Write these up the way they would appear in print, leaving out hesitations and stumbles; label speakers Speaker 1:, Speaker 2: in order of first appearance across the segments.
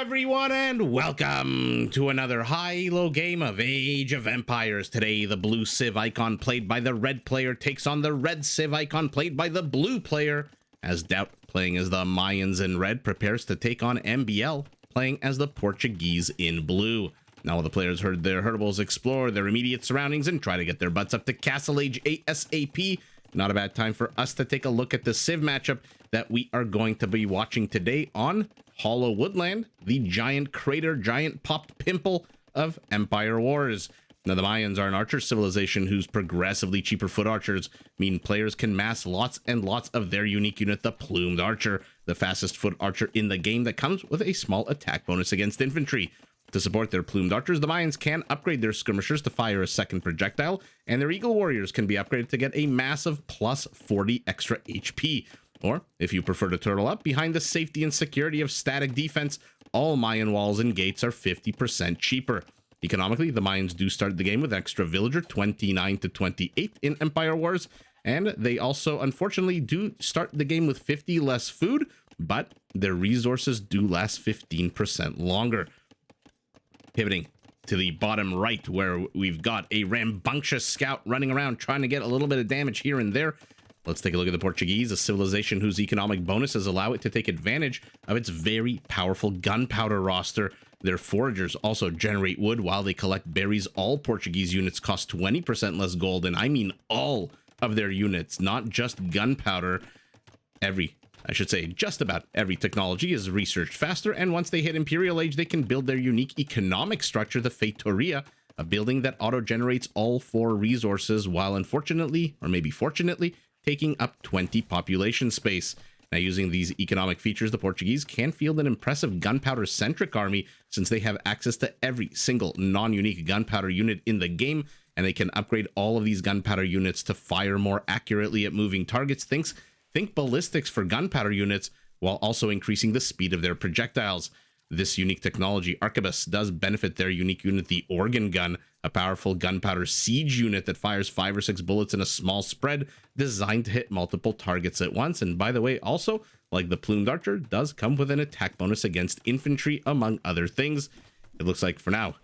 Speaker 1: everyone, and welcome to another high-low game of Age of Empires. Today, the blue Civ icon played by the red player takes on the red Civ icon played by the blue player, as DauT, playing as the Mayans in red, prepares to take on MbL, playing as the Portuguese in blue. Now all the players heard their herdables explore their immediate surroundings and try to get their butts up to Castle Age ASAP. Not a bad time for us to take a look at the Civ matchup that we are going to be watching today on Hollow Woodland, the giant crater, giant popped pimple of Empire Wars. Now, the Mayans are an archer civilization whose progressively cheaper foot archers mean players can mass lots and lots of their unique unit, the Plumed Archer, the fastest foot archer in the game that comes with a small attack bonus against infantry. To support their Plumed Archers, the Mayans can upgrade their skirmishers to fire a second projectile, and their Eagle Warriors can be upgraded to get a massive plus 40 extra HP. Or, if you prefer to turtle up, behind the safety and security of static defense, all Mayan walls and gates are 50% cheaper. Economically, the Mayans do start the game with extra villager, 29 to 28 in Empire Wars, and they also, unfortunately, do start the game with 50 less food, but their resources do last 15% longer. Pivoting to the bottom right, where we've got a rambunctious scout running around trying to get a little bit of damage here and there. Let's take a look at the Portuguese, a civilization whose economic bonuses allow it to take advantage of its very powerful gunpowder roster. Their foragers also generate wood while they collect berries. All Portuguese units cost 20% less gold, and I mean all of their units, not just gunpowder. Just about every technology is researched faster, and once they hit Imperial Age, they can build their unique economic structure, the Feitoria, a building that auto-generates all 4 resources while unfortunately, or maybe fortunately, taking up 20 population space. Now, using these economic features, the Portuguese can field an impressive gunpowder-centric army since they have access to every single non-unique gunpowder unit in the game, and they can upgrade all of these gunpowder units to fire more accurately at moving targets. Think ballistics for gunpowder units, while also increasing the speed of their projectiles. This unique technology, Arquebus, does benefit their unique unit, the Organ Gun, a powerful gunpowder siege unit that fires 5 or 6 bullets in a small spread, designed to hit multiple targets at once. And by the way, also, like the Plumed Archer, does come with an attack bonus against infantry, among other things. It looks like, for now,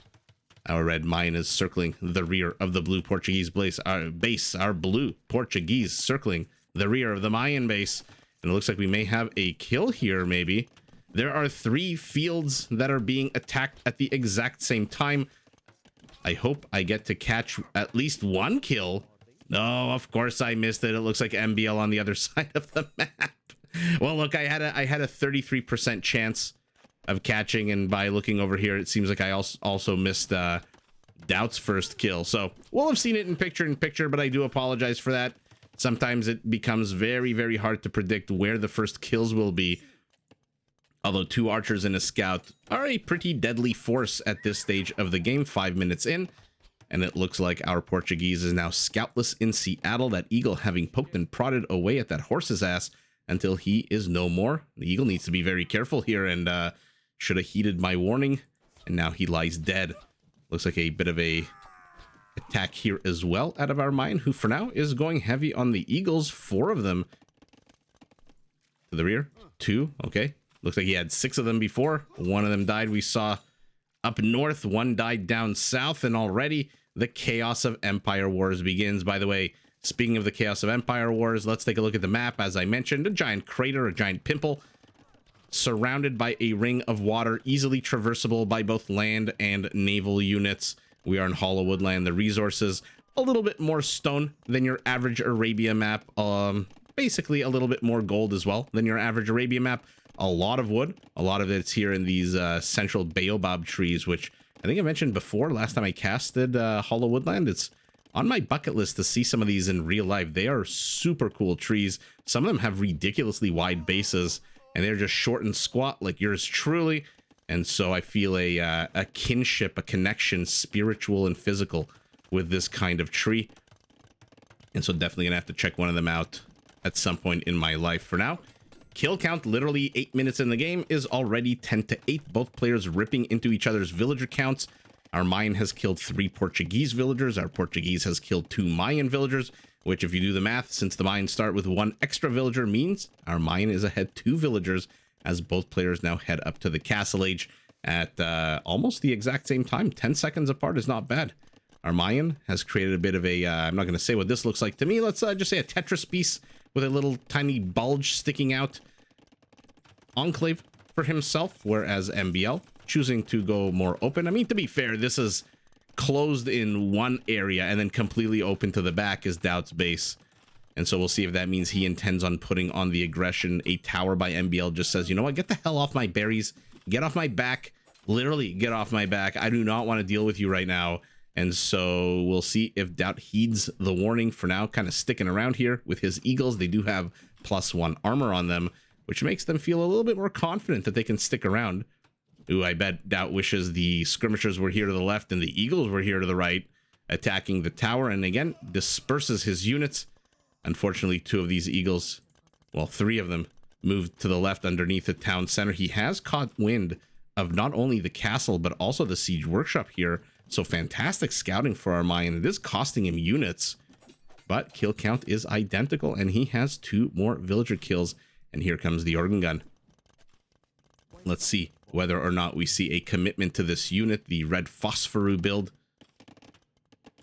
Speaker 1: our red Mayan is circling the rear of the blue Portuguese base, our blue Portuguese circling the rear of the Mayan base. And it looks like we may have a kill here, maybe. There are 3 fields that are being attacked at the exact same time. I hope I get to catch at least 1 kill. No, of course I missed it. It looks like MbL on the other side of the map. Well, look, I had a 33% chance of catching, and by looking over here, it seems like I also missed DauT's first kill. So we'll have seen it in picture, but I do apologize for that. Sometimes it becomes very, very hard to predict where the first kills will be. Although 2 archers and a scout are a pretty deadly force at this stage of the game, 5 minutes in. And it looks like our Portuguese is now scoutless in Seattle, that eagle having poked and prodded away at that horse's ass until he is no more. The eagle needs to be very careful here, and should have heeded my warning. And now he lies dead. Looks like a bit of a attack here as well out of our Mayan, who for now is going heavy on the eagles. 4 of them to the rear. 2, okay. Looks like he had 6 of them before. 1 of them died. We saw up north. 1 died down south, and already the chaos of Empire Wars begins. By the way, speaking of the chaos of Empire Wars, let's take a look at the map. As I mentioned, a giant crater, a giant pimple, surrounded by a ring of water, easily traversable by both land and naval units. We are in Hollow Woodland. The resources, a little bit more stone than your average Arabia map. Basically a little bit more gold as well than your average Arabia map. A lot of wood. A lot of it's here in these central baobab trees, which I think I mentioned before last time I casted Hollow Woodland. It's on my bucket list to see some of these in real life. They are super cool trees. Some of them have ridiculously wide bases, and they're just short and squat like yours truly. And so I feel a kinship, a connection, spiritual and physical, with this kind of tree. And so definitely gonna have to check one of them out at some point in my life. For now, kill count, literally 8 minutes in the game, is already 10 to 8. Both players ripping into each other's villager counts. Our Mayan has killed 3 Portuguese villagers. Our Portuguese has killed 2 Mayan villagers, which, if you do the math, since the Mayans start with 1 extra villager, means our Mayan is ahead 2 villagers, as both players now head up to the Castle Age. at almost the exact same time. 10 seconds apart is not bad. Our Mayan has created a bit of a, I'm not going to say what this looks like to me. Let's just say a Tetris piece with a little tiny bulge sticking out. Enclave for himself, whereas MbL choosing to go more open. I mean, to be fair, this is closed in one area and then completely open to the back is DauT's base. And so we'll see if that means he intends on putting on the aggression. A tower by MbL just says, you know what, get the hell off my berries. Get off my back. Literally, get off my back. I do not want to deal with you right now. And so we'll see if DauT heeds the warning. For now, kind of sticking around here with his Eagles. They do have +1 armor on them, which makes them feel a little bit more confident that they can stick around. Ooh, I bet DauT wishes the skirmishers were here to the left and the Eagles were here to the right, attacking the tower. And again, disperses his units. Unfortunately, 2 of these Eagles, well, 3 of them, moved to the left underneath the town center. He has caught wind of not only the castle, but also the siege workshop here. So fantastic scouting for our Mayan. It is costing him units, but kill count is identical, and he has 2 more villager kills. And here comes the organ gun. Let's see whether or not we see a commitment to this unit, the red phosphoru build.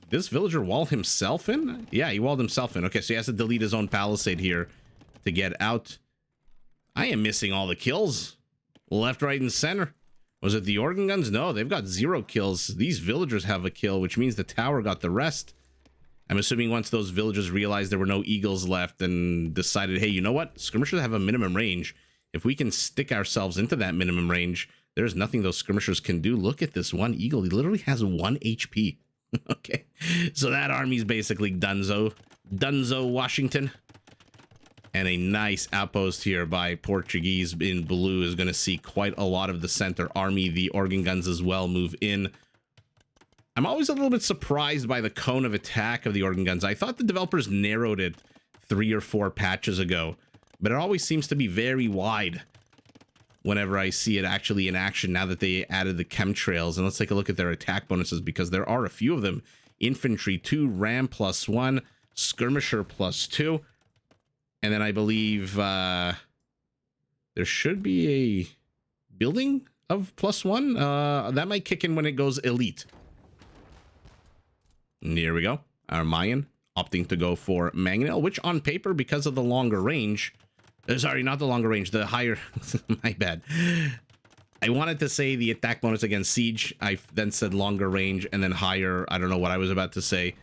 Speaker 1: This villager wall himself in? Yeah, he walled himself in. Okay, so he has to delete his own palisade here to get out. I am missing all the kills. Left, right, and center. Was it the organ guns? No, they've got 0 kills. These villagers have a kill, which means the tower got the rest. I'm assuming once those villagers realized there were no Eagles left and decided, hey, you know what? Skirmishers have a minimum range. If we can stick ourselves into that minimum range, there's nothing those skirmishers can do. Look at this one Eagle. He literally has 1 HP. Okay, so that army's basically donezo. Donezo, Washington. And a nice outpost here by Portuguese in blue is going to see quite a lot of the center army. The organ guns as well move in. I'm always a little bit surprised by the cone of attack of the organ guns. I thought the developers narrowed it 3 or 4 patches ago, but it always seems to be very wide whenever I see it actually in action now that they added the chemtrails. And let's take a look at their attack bonuses, because there are a few of them. Infantry 2, ram +1, skirmisher +2. And then I believe there should be a building of +1. That might kick in when it goes elite. And here we go. Our Mayan opting to go for mangonel, which on paper, because of the longer range... sorry, not the longer range, the higher... my bad. I wanted to say the attack bonus against siege. I then said longer range and then higher. I don't know what I was about to say.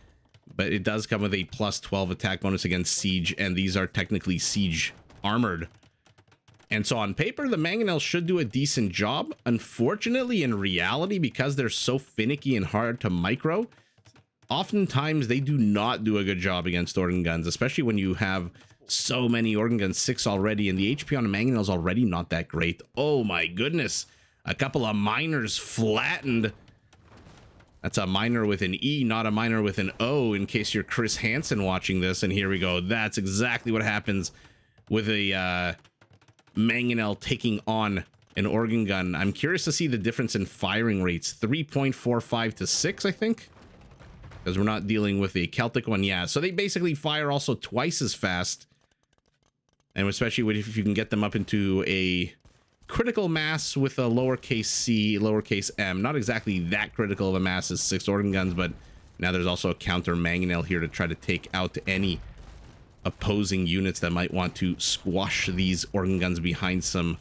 Speaker 1: But it does come with a +12 attack bonus against siege, and these are technically siege armored. And so on paper, the mangonel should do a decent job. Unfortunately, in reality, because they're so finicky and hard to micro, oftentimes they do not do a good job against organ guns, especially when you have so many organ guns, 6 already, and the HP on a mangonel is already not that great. Oh my goodness. A couple of miners flattened. That's a miner with an E, not a miner with an O, in case you're Chris Hansen watching this. And here we go. That's exactly what happens with a mangonel taking on an organ gun. I'm curious to see the difference in firing rates. 3.45 to 6, I think. Because we're not dealing with a Celtic one. Yeah, so they basically fire also twice as fast. And especially if you can get them up into a critical mass with a lowercase c, lowercase m. Not exactly that critical of a mass as 6 organ guns, but now there's also a counter mangonel here to try to take out any opposing units that might want to squash these organ guns behind some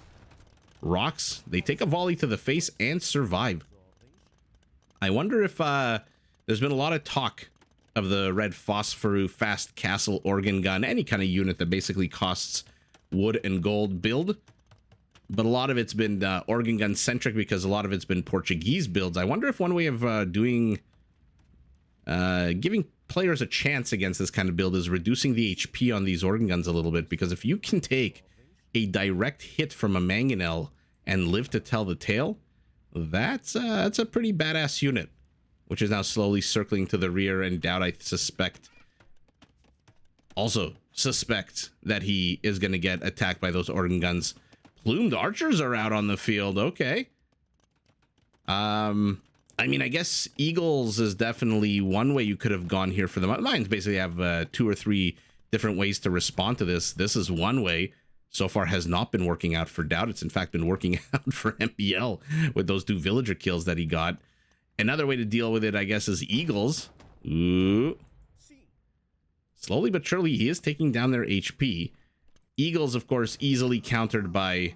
Speaker 1: rocks. They take a volley to the face and survive. I wonder if there's been a lot of talk of the red phosphoru fast castle organ gun, any kind of unit that basically costs wood and gold build. But a lot of it's been organ gun centric because a lot of it's been Portuguese builds. I wonder if one way of giving players a chance against this kind of build is reducing the HP on these organ guns a little bit. Because if you can take a direct hit from a mangonel and live to tell the tale, that's a pretty badass unit, which is now slowly circling to the rear. And DauT, I suspect, also suspect that he is going to get attacked by those organ guns. Plumed archers are out on the field. Okay. I mean, I guess Eagles is definitely one way you could have gone here for them. Mines basically have 2 or 3 different ways to respond to this. This is one way. so far has not been working out for DauT. It's in fact been working out for MbL with those 2 villager kills that he got. Another way to deal with it, I guess, is Eagles. Ooh. Slowly but surely, he is taking down their HP. Eagles, of course, easily countered by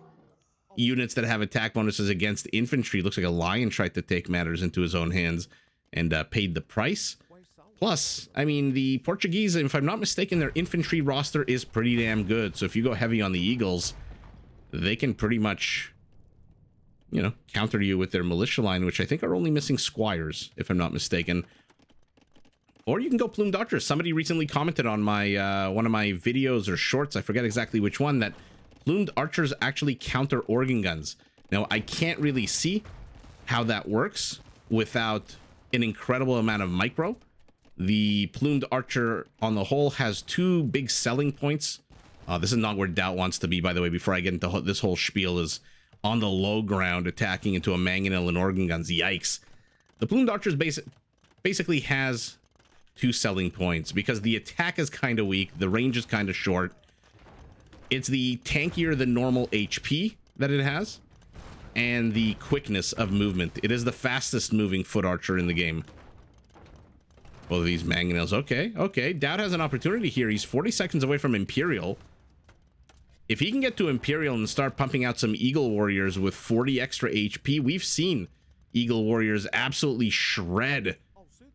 Speaker 1: units that have attack bonuses against infantry. Looks like a Lion tried to take matters into his own hands and paid the price. Plus, I mean, the Portuguese, if I'm not mistaken, their infantry roster is pretty damn good. So if you go heavy on the Eagles, they can pretty much, you know, counter you with their militia line, which I think are only missing squires, if I'm not mistaken. Or you can go plumed archers. Somebody recently commented on my one of my videos or shorts, I forget exactly which one, that plumed archers actually counter organ guns. Now, I can't really see how that works without an incredible amount of micro. The plumed archer on the whole has 2 big selling points. This is not where DauT wants to be, by the way, before I get into this whole spiel, is on the low ground attacking into a mangonel and organ guns. Yikes. The plumed archers basically has 2 selling points because the attack is kind of weak, the range is kind of short. It's the tankier than normal HP that it has, and the quickness of movement. It is the fastest moving foot archer in the game. Both of these mangonels. Okay. DauT has an opportunity here. He's 40 seconds away from Imperial. If he can get to Imperial and start pumping out some Eagle Warriors with 40 extra HP, we've seen Eagle Warriors absolutely shred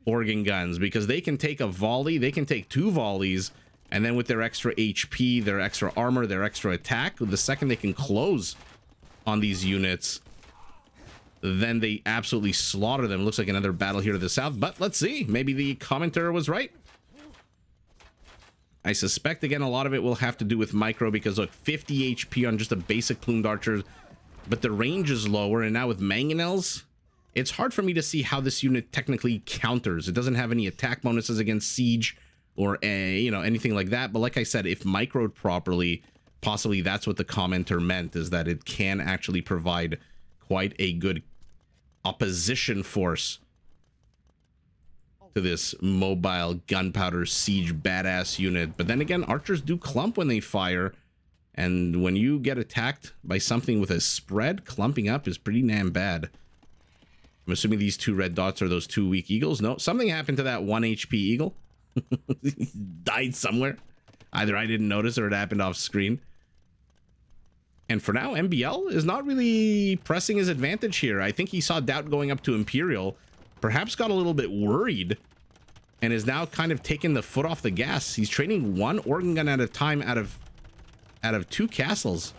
Speaker 1: organ guns because they can take a volley, they can take 2 volleys, and then with their extra HP, their extra armor, their extra attack, the second they can close on these units, then they absolutely slaughter them. Looks like another battle here to the south, but let's see. Maybe the commenter was right. I suspect, again, a lot of it will have to do with micro because, look, 50 HP on just a basic plumed archer, but the range is lower, and now with mangonels, it's hard for me to see how this unit technically counters. It doesn't have any attack bonuses against siege or you know, anything like that. But like I said, if microed properly, possibly that's what the commenter meant, is that it can actually provide quite a good opposition force to this mobile gunpowder siege badass unit. But then again, archers do clump when they fire, and when you get attacked by something with a spread, clumping up is pretty damn bad. I'm assuming these 2 red dots are those 2 weak eagles. No, something happened to that 1 HP eagle. He died somewhere. Either I didn't notice or it happened off screen. And for now, MbL is not really pressing his advantage here. I think he saw DauT going up to Imperial, perhaps got a little bit worried, and is now kind of taking the foot off the gas. He's training 1 organ gun at a time out of 2 castles.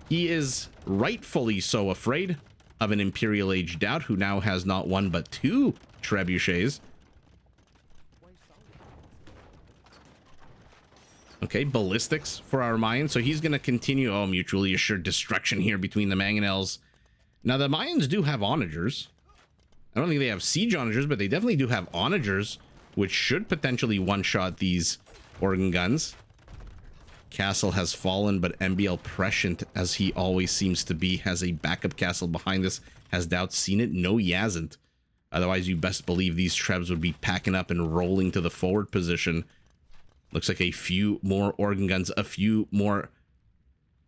Speaker 1: He is rightfully so afraid of an Imperial Age DauT, who now has not 1 but 2 trebuchets. Okay, ballistics for our Mayans. So he's going to continue. Oh, mutually assured destruction here between the mangonels. Now, the Mayans do have onagers. I don't think they have siege onagers, but they definitely do have onagers, which should potentially one-shot these organ guns. Castle has fallen, but MbL, prescient as he always seems to be, has a backup castle behind this. Has DauT seen it? No, he hasn't. Otherwise, you best believe these trebs would be packing up and rolling to the forward position. Looks like a few more organ guns, a few more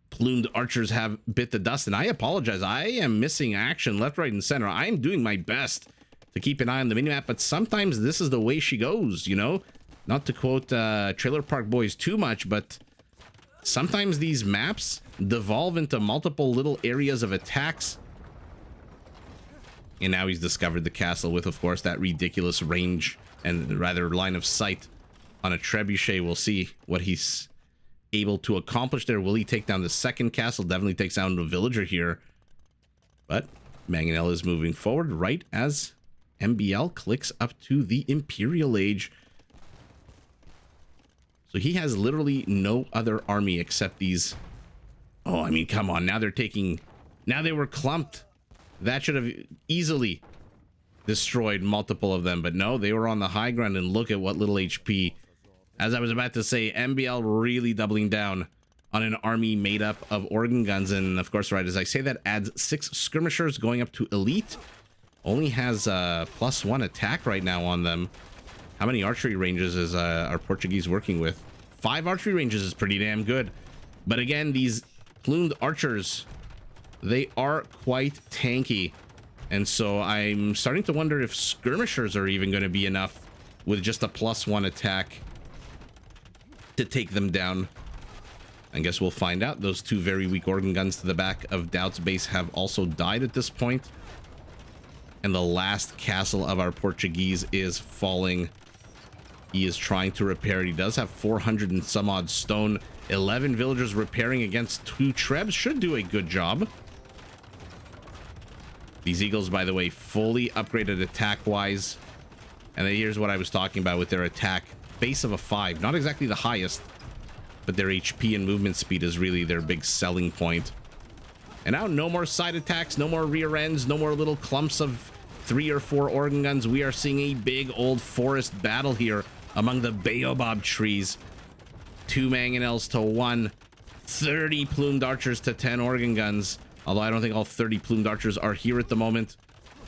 Speaker 1: plumed archers have bit the dust. And I apologize. I am missing action left, right, and center. I am doing my best to keep an eye on the minimap, but sometimes this is the way she goes, you know? Not to quote Trailer Park Boys too much, but sometimes these maps devolve into multiple little areas of attacks. And now he's discovered the castle with, of course, that ridiculous range and rather line of sight on a trebuchet. We'll see what he's able to accomplish there. Will he take down the second castle? Definitely takes down the villager here. But Mangonel is moving forward right as MbL clicks up to the Imperial Age. So he has literally no other army except these. Oh, I mean, come on. Now they're taking... Now they were clumped. That should have easily destroyed multiple of them. But no, they were on the high ground, and look at what little HP. As I was about to say, MbL really doubling down on an army made up of organ guns. And of course, right as I say that, adds 6 skirmishers going up to elite. Only has +1 attack right now on them. How many archery ranges is our Portuguese working with? 5 archery ranges is pretty damn good. But again, these plumed archers, they are quite tanky. And so I'm starting to wonder if skirmishers are even going to be enough with just a +1 attack to take them down. I guess we'll find out. Those two very weak organ guns to the back of DauT's base have also died at this point. And the last castle of our Portuguese is falling. He is trying to repair. He does have 400 and some odd stone. 11 villagers repairing against 2 trebs should do a good job. These eagles, by the way, fully upgraded attack-wise. And then here's what I was talking about with their attack. Base of a 5. Not exactly the highest, but their HP and movement speed is really their big selling point. And now no more side attacks, no more rear ends, no more little clumps of 3 or 4 organ guns. We are seeing a big old forest battle here among the baobab trees. 2 mangonels to 1. 30 plumed archers to 10 organ guns. Although I don't think all 30 plumed archers are here at the moment.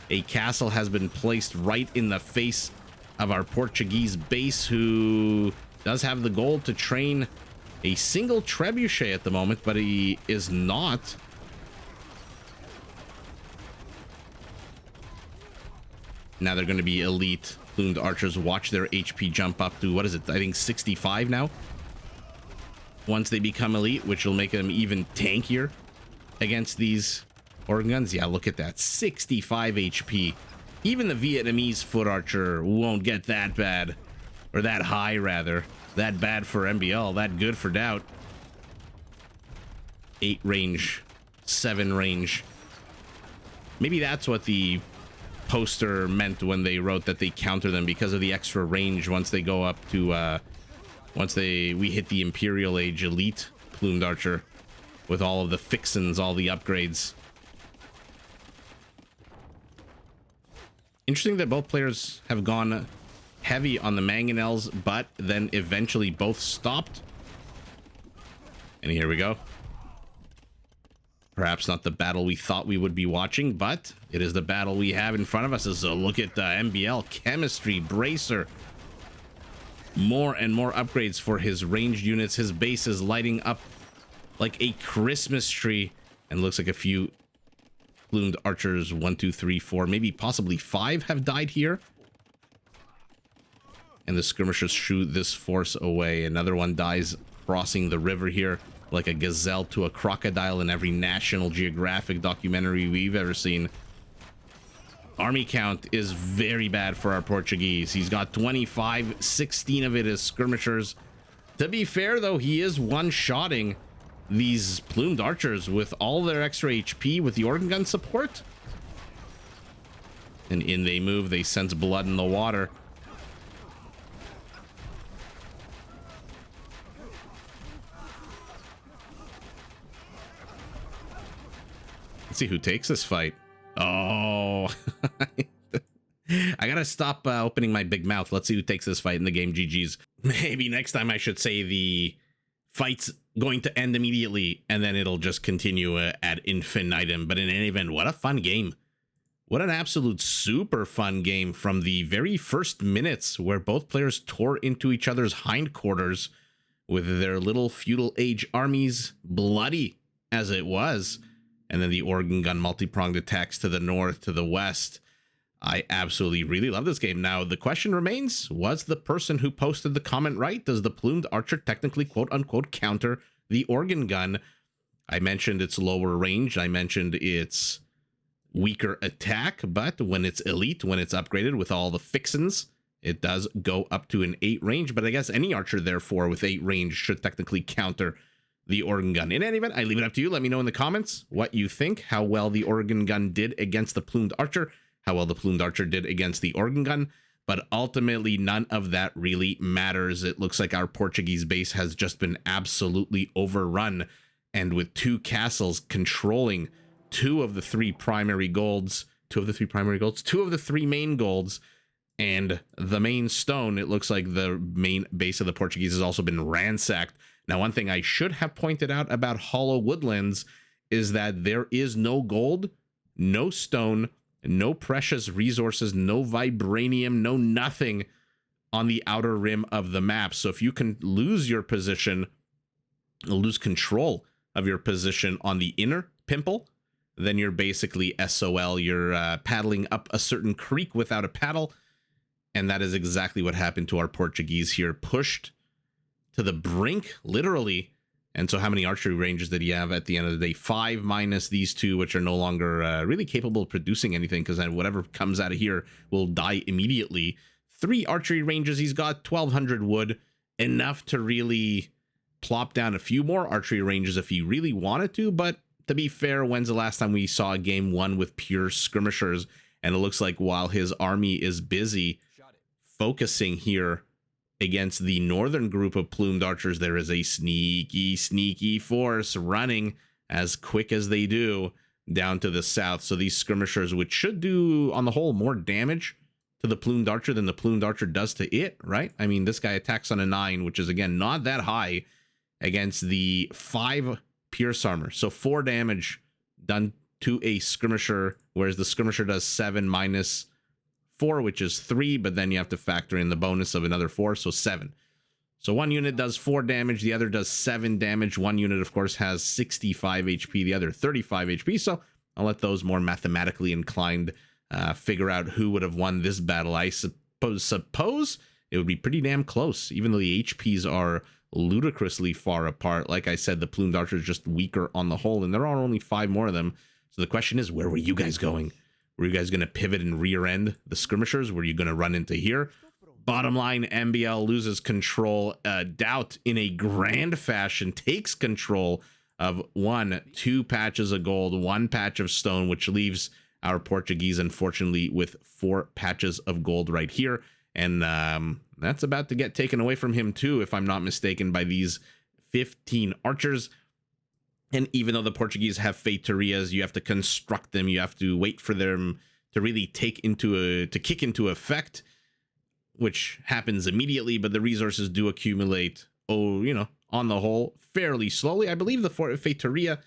Speaker 1: A castle has been placed right in the face of our Portuguese base, who does have the goal to train a single trebuchet at the moment, but he is not. Now they're going to be elite plumed archers. Watch their HP jump up to, what is it? I think 65 now. Once they become elite, which will make them even tankier against these organ guns. Yeah, look at that. 65 HP. Even the Vietnamese foot archer won't get that bad. Or that high, rather. That bad for MbL. That good for DauT. 8 range. 7 range. Maybe that's what the poster meant when they wrote that they counter them, because of the extra range once they go up to we hit the Imperial Age elite plumed archer with all of the fixins, all the upgrades. Interesting that both players have gone heavy on the mangonels, but then eventually both stopped. And here we go. Perhaps not the battle we thought we would be watching, but it is the battle we have in front of us. So look at the MbL chemistry bracer. More and more upgrades for his ranged units. His base is lighting up like a Christmas tree, and looks like a few plumed archers, 1, 2, 3, 4, maybe possibly 5 have died here. And the skirmishers shoot this force away. Another one dies crossing the river here like a gazelle to a crocodile in every National Geographic documentary we've ever seen. Army count is very bad for our Portuguese. He's got 25, 16 of it is skirmishers. To be fair, though, he is one-shotting these plumed archers with all their extra HP with the organ gun support. And in they move. They sense blood in the water. Let's see who takes this fight. Oh, I gotta stop opening my big mouth. Let's see who takes this fight in the game. GG's. Maybe next time I should say the fight's going to end immediately, and then it'll just continue ad infinitum. But in any event, what a fun game. What an absolute super fun game from the very first minutes, where both players tore into each other's hindquarters with their little feudal age armies, bloody as it was. And then the organ gun multi-pronged attacks to the north, to the west. I absolutely really love this game. Now, the question remains, was the person who posted the comment right? Does the plumed archer technically, quote-unquote, counter the organ gun? I mentioned its lower range. I mentioned its weaker attack. But when it's elite, when it's upgraded with all the fixins, it does go up to an 8 range. But I guess any archer, therefore, with 8 range should technically counter the organ gun. In any event, I leave it up to you. Let me know in the comments what you think, how well the organ gun did against the plumed archer, how well the plumed archer did against the organ gun. But ultimately, none of that really matters. It looks like our Portuguese base has just been absolutely overrun. And with 2 castles controlling 2 of the 3 primary golds, 2 of the 3 main golds, and the main stone, it looks like the main base of the Portuguese has also been ransacked. Now, one thing I should have pointed out about Hollow Woodlands is that there is no gold, no stone, no precious resources, no vibranium, no nothing on the outer rim of the map. So if you can lose your position lose control of your position on the inner pimple, then you're basically SOL. You're paddling up a certain creek without a paddle. And that is exactly what happened to our Portuguese here. Pushed to the brink, literally. And so how many archery ranges did he have at the end of the day? 5 minus these two, which are no longer really capable of producing anything, because then whatever comes out of here will die immediately. 3 archery ranges. He's got 1,200 wood, enough to really plop down a few more archery ranges if he really wanted to. But to be fair, when's the last time we saw a game won with pure skirmishers? And it looks like while his army is busy focusing here against the northern group of plumed archers, there is a sneaky force running as quick as they do down to the south. So these skirmishers, which should do on the whole more damage to the plumed archer than the plumed archer does to it, right? I mean, this guy attacks on a 9, which is again not that high against the 5 pierce armor. So 4 damage done to a skirmisher, whereas the skirmisher does 7 minus 4, which is 3, but then you have to factor in the bonus of another 4, so 7. So one unit does 4 damage, the other does 7 damage. One unit, of course, has 65 HP, the other 35 HP, so I'll let those more mathematically inclined figure out who would have won this battle. I suppose it would be pretty damn close, even though the HPs are ludicrously far apart. Like I said, the plumed archer is just weaker on the whole, and there are only 5 more of them. So the question is, where were you guys going? Were you guys going to pivot and rear end the skirmishers? Were you going to run into here? Bottom line, MbL loses control. DauT in a grand fashion takes control of 2 patches of gold, 1 patch of stone, which leaves our Portuguese, unfortunately, with 4 patches of gold right here. And that's about to get taken away from him too, if I'm not mistaken, by these 15 archers. And even though the Portuguese have Feitorías, you have to construct them. You have to wait for them to really kick into effect, which happens immediately. But the resources do accumulate, on the whole, fairly slowly. I believe the Feitoria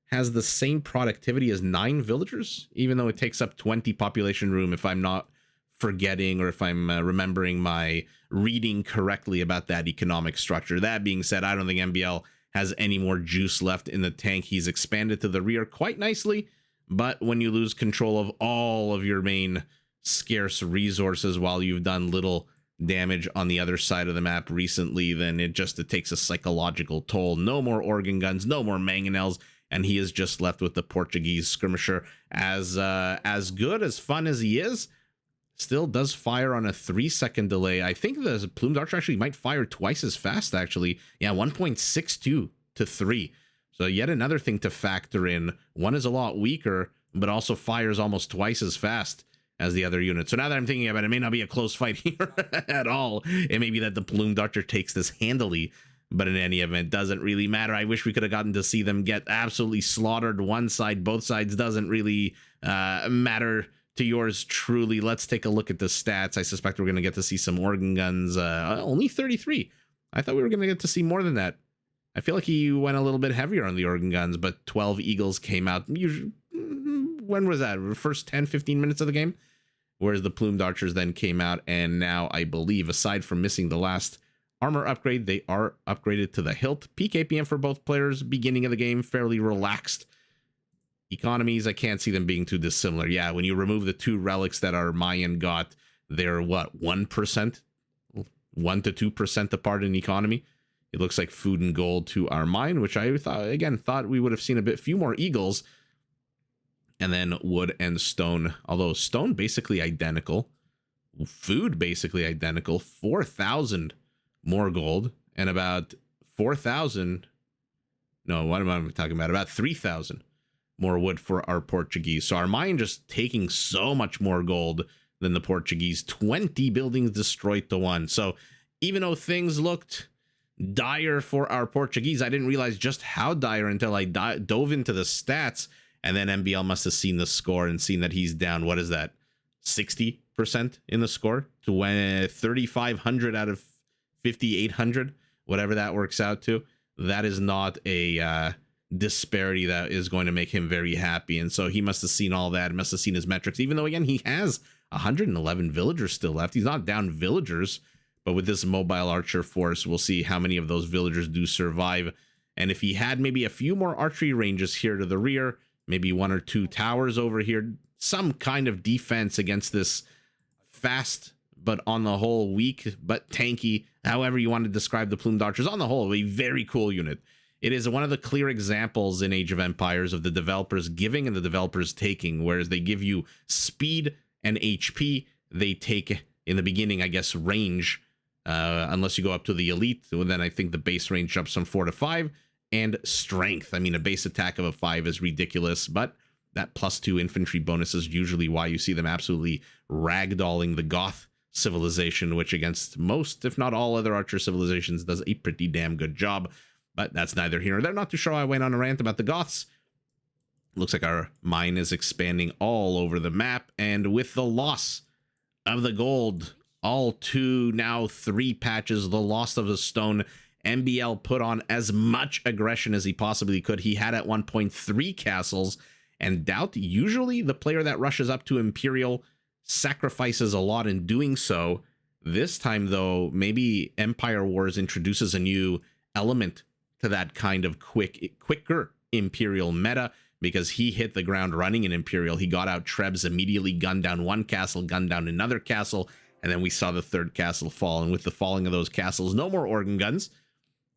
Speaker 1: has the same productivity as 9 villagers, even though it takes up 20 population room, if I'm not forgetting or if I'm remembering my reading correctly about that economic structure. That being said, I don't think MbL has any more juice left in the tank. He's expanded to the rear quite nicely, but when you lose control of all of your main scarce resources while you've done little damage on the other side of the map recently, then it takes a psychological toll. No more organ guns, no more mangonels, and he is just left with the Portuguese skirmisher. As good, as fun as he is, still does fire on a 3-second delay. I think the plumed archer actually might fire twice as fast, actually. Yeah, 1.62 to 3. So yet another thing to factor in. One is a lot weaker, but also fires almost twice as fast as the other unit. So now that I'm thinking about it, it may not be a close fight here at all. It may be that the plumed archer takes this handily, but in any event, doesn't really matter. I wish we could have gotten to see them get absolutely slaughtered. One side, both sides, doesn't really matter to yours truly. Let's take a look at the stats. I suspect we're going to get to see some organ guns. Only 33. I thought we were going to get to see more than that. I feel like he went a little bit heavier on the organ guns, but 12 eagles came out. When was that? The first 10, 15 minutes of the game? Whereas the plumed archers then came out, and now I believe, aside from missing the last armor upgrade, they are upgraded to the hilt. Peak APM for both players. Beginning of the game, fairly relaxed. Economies, I can't see them being too dissimilar. Yeah, when you remove the 2 relics that our Mayan got, they're what, 1%? 1 to 2% apart in economy. It looks like food and gold to our mine, which I thought we would have seen a few more eagles. And then wood and stone, although stone basically identical, food basically identical, 4,000 more gold, and about 4,000, no, what am I talking about? About 3,000 more wood for our Portuguese. So our mine just taking so much more gold than the Portuguese. 20 buildings destroyed to 1. So even though things looked dire for our Portuguese, I didn't realize just how dire until I dove into the stats. And then MbL must have seen the score and seen that he's down, what is that, 60% in the score to 3,500 out of 5,800, whatever that works out to. That is not a disparity that is going to make him very happy. And so he must have seen all that, must have seen his metrics, even though, again, he has 111 villagers still left. He's not down villagers, but with this mobile archer force, we'll see how many of those villagers do survive. And if he had maybe a few more archery ranges here to the rear, maybe 1 or 2 towers over here, some kind of defense against this fast, but on the whole weak, but tanky, however you want to describe the Plumed Archers, on the whole, a very cool unit. It is one of the clear examples in Age of Empires of the developers giving and the developers taking, whereas they give you speed and HP, they take, in the beginning, I guess, range, unless you go up to the elite, then I think the base range jumps from 4 to 5, and strength. I mean, a base attack of a 5 is ridiculous, but that +2 infantry bonus is usually why you see them absolutely ragdolling the Goth civilization, which against most, if not all other archer civilizations, does a pretty damn good job. But that's neither here nor there. Not too sure I went on a rant about the Goths. Looks like our mine is expanding all over the map, and with the loss of the gold, all 2, now 3 patches, the loss of the stone, MbL put on as much aggression as he possibly could. He had at one point 3 castles, and DauT, usually the player that rushes up to Imperial, sacrifices a lot in doing so. This time, though, maybe Empire Wars introduces a new element to that kind of quicker Imperial meta, because he hit the ground running in Imperial. He got out Trebs, immediately gunned down 1 castle, gunned down another castle, and then we saw the 3rd castle fall. And with the falling of those castles, no more organ guns.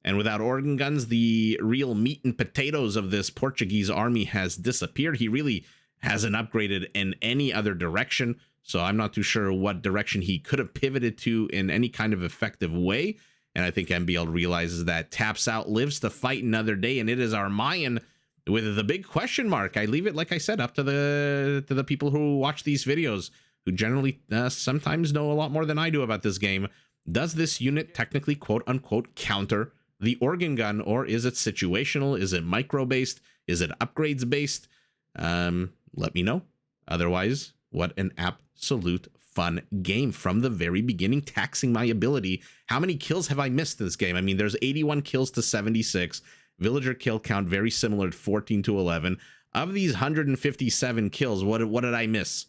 Speaker 1: And without organ guns, the real meat and potatoes of this Portuguese army has disappeared. He really hasn't upgraded in any other direction, so I'm not too sure what direction he could have pivoted to in any kind of effective way. And I think MbL realizes that taps out, lives to fight another day, and it is our Mayan with the big question mark. I leave it, like I said, up to the people who watch these videos, who generally sometimes know a lot more than I do about this game. Does this unit technically, quote unquote, counter the organ gun, or is it situational? Is it micro based? Is it upgrades based? Let me know. Otherwise, what an absolute fun game from the very beginning, taxing my ability. How many kills have I missed this game? I mean, there's 81 kills to 76. Villager kill count very similar, 14 to 11. Of these 157 kills, what did I miss?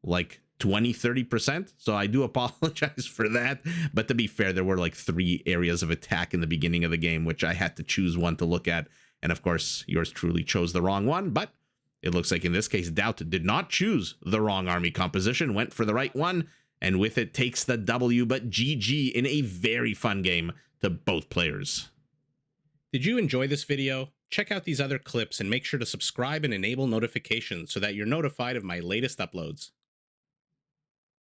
Speaker 1: Like 20-30%. So I do apologize for that, but to be fair, there were like 3 areas of attack in the beginning of the game, which I had to choose one to look at, and of course yours truly chose the wrong one. But it looks like in this case DauT did not choose the wrong army composition, went for the right one, and with it takes the W. But GG in a very fun game to both players. Did you enjoy this video? Check out these other clips and make sure to subscribe and enable notifications so that you're notified of my latest uploads.